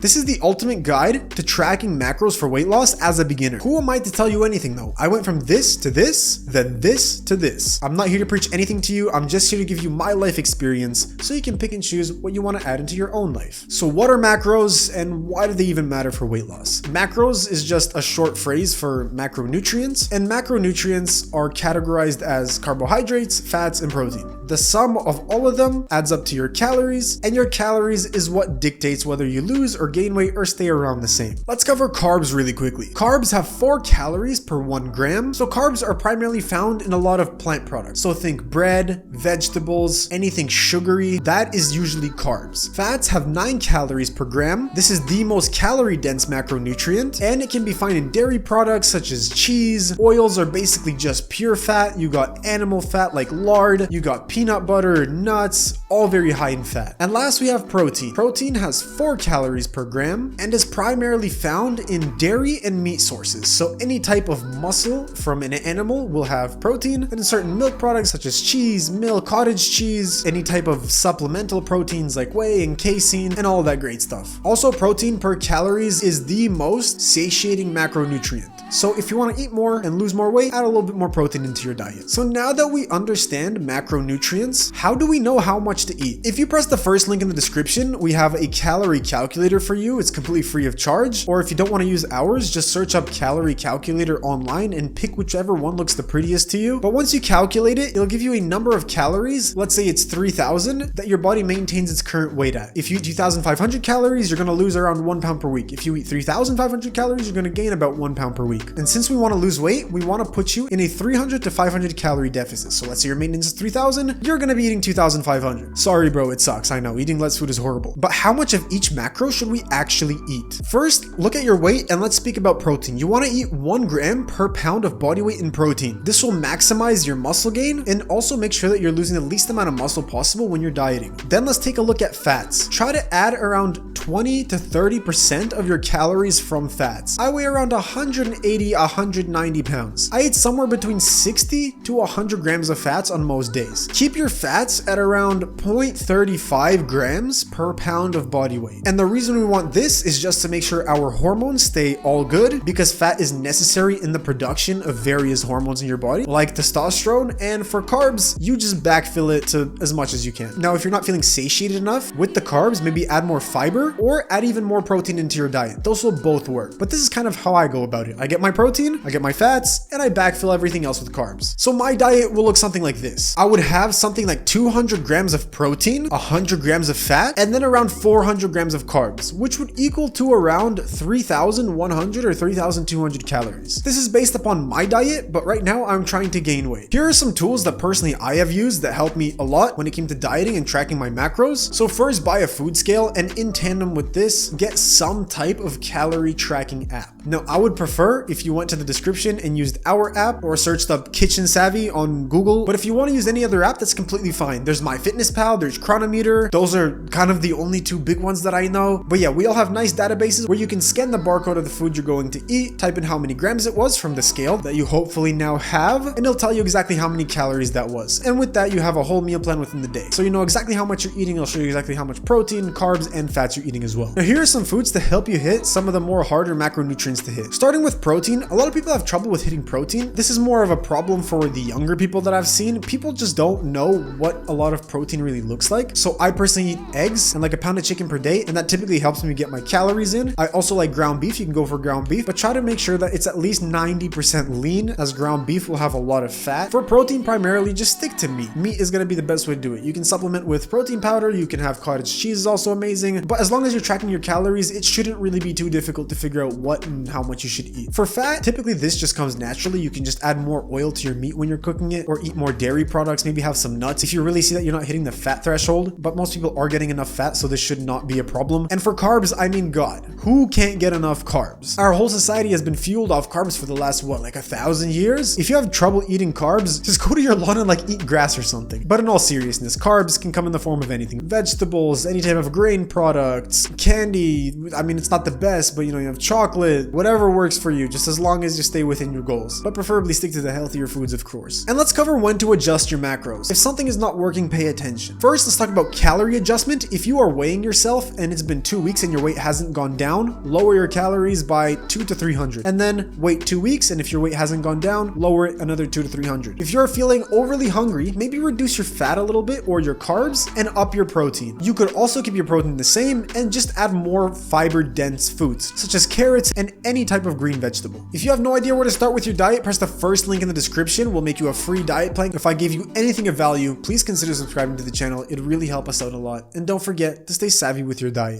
This is the ultimate guide to tracking macros for weight loss as a beginner. Who am I to tell you anything though? I went from this to this, then this to this. I'm not here to preach anything to you. I'm just here to give you my life experience so you can pick and choose what you want to add into your own life. So what are macros and why do they even matter for weight loss? Macros is just a short phrase for macronutrients, and macronutrients are categorized as carbohydrates, fats, and protein. The sum of all of them adds up to your calories, and your calories is what dictates whether you lose or gain weight or stay around the same. Let's cover carbs really quickly. Carbs have 4 calories per 1 gram, so carbs are primarily found in a lot of plant products. So think bread, vegetables, anything sugary, that is usually carbs. Fats have 9 calories per gram. This is the most calorie dense macronutrient, and it can be found in dairy products such as cheese. Oils are basically just pure fat. You got animal fat like lard, you got peanut butter, nuts, all very high in fat. And last we have protein. Protein has 4 calories per gram and is primarily found in dairy and meat sources. So any type of muscle from an animal will have protein, and certain milk products such as cheese, milk, cottage cheese, any type of supplemental proteins like whey and casein, and all that great stuff. Also, protein per calories is the most satiating macronutrient. So if you want to eat more and lose more weight, add a little bit more protein into your diet. So now that we understand macronutrients, how do we know how much to eat? If you press the first link in the description, we have a calorie calculator for you. It's completely free of charge. Or if you don't want to use ours, just search up calorie calculator online and pick whichever one looks the prettiest to you. But once you calculate it, it'll give you a number of calories. Let's say it's 3,000 that your body maintains its current weight at. If you eat 2,500 calories, you're going to lose around 1 pound per week. If you eat 3,500 calories, you're going to gain about 1 pound per week. And since we want to lose weight, we want to put you in a 300 to 500 calorie deficit. So let's say your maintenance is 3,000, you're going to be eating 2,500. Sorry, bro, it sucks. I know eating less food is horrible. But how much of each macro should we actually eat? First, look at your weight and let's speak about protein. You want to eat 1 gram per pound of body weight in protein. This will maximize your muscle gain and also make sure that you're losing the least amount of muscle possible when you're dieting. Then let's take a look at fats. Try to add around 20 to 30% of your calories from fats. I weigh around 180, 190 pounds. I eat somewhere between 60 to 100 grams of fats on most days. Keep your fats at around 0.35 grams per pound of body weight. And the reason we want this is just to make sure our hormones stay all good, because fat is necessary in the production of various hormones in your body, like testosterone. And for carbs, you just backfill it to as much as you can. Now, if you're not feeling satiated enough with the carbs, maybe add more fiber or add even more protein into your diet. Those will both work. But this is kind of how I go about it. I get my protein, I get my fats, and I backfill everything else with carbs. So my diet will look something like this. I would have something like 200 grams of protein, 100 grams of fat, and then around 400 grams of carbs, which would equal to around 3,100 or 3,200 calories. This is based upon my diet, but right now I'm trying to gain weight. Here are some tools that personally I have used that helped me a lot when it came to dieting and tracking my macros. So first, buy a food scale, and in tandem with this, get some type of calorie tracking app. Now, I would prefer if you went to the description and used our app or searched up Kitchen Savvy on Google. But if you want to use any other app, that's completely fine. There's MyFitnessPal, there's Chronometer. Those are kind of the only 2 big ones that I know. But yeah, we all have nice databases where you can scan the barcode of the food you're going to eat, type in how many grams it was from the scale that you hopefully now have, and it'll tell you exactly how many calories that was. And with that, you have a whole meal plan within the day. So you know exactly how much you're eating. It'll show you exactly how much protein, carbs, and fats you're eating as well. Now, here are some foods to help you hit some of the more harder macronutrients to hit. Starting with protein, a lot of people have trouble with hitting protein. This is more of a problem for the younger people that I've seen. People just don't know what a lot of protein really looks like. So I personally eat eggs and like a pound of chicken per day, and that typically helps me get my calories in. I also like ground beef. You can go for ground beef, but try to make sure that it's at least 90% lean, as ground beef will have a lot of fat. For protein, primarily just stick to meat. Meat is going to be the best way to do it. You can supplement with protein powder. You can have cottage cheese, is also amazing. But as long as you're tracking your calories, it shouldn't really be too difficult to figure out what and how much you should eat. For fat, typically this just comes naturally. You can just add more oil to your meat when you're cooking it, or eat more dairy products, maybe have some nuts if you really see that you're not hitting the fat threshold. But most people are getting enough fat, so this should not be a problem. And for carbs, I mean, God, who can't get enough carbs? Our whole society has been fueled off carbs for the last, what, like 1,000 years? If you have trouble eating carbs, just go to your lawn and like eat grass or something. But in all seriousness, carbs can come in the form of anything. Vegetables, any type of grain products, candy. I mean, it's not the best, but you know, you have chocolate, whatever works for you. just as long as you stay within your goals, but preferably stick to the healthier foods, of course. And let's cover when to adjust your macros. If something is not working, pay attention. First, let's talk about calorie adjustment. If you are weighing yourself and it's been 2 weeks and your weight hasn't gone down, lower your calories by 200 to 300. And then wait 2 weeks, and if your weight hasn't gone down, lower it another 200 to 300. If you're feeling overly hungry, maybe reduce your fat a little bit or your carbs and up your protein. You could also keep your protein the same and just add more fiber-dense foods, such as carrots and any type of green vegetable. If you have no idea where to start with your diet, press the first link in the description. We'll make you a free diet plan. If I gave you anything of value, please consider subscribing to the channel. It'd really help us out a lot. And don't forget to stay savvy with your diet.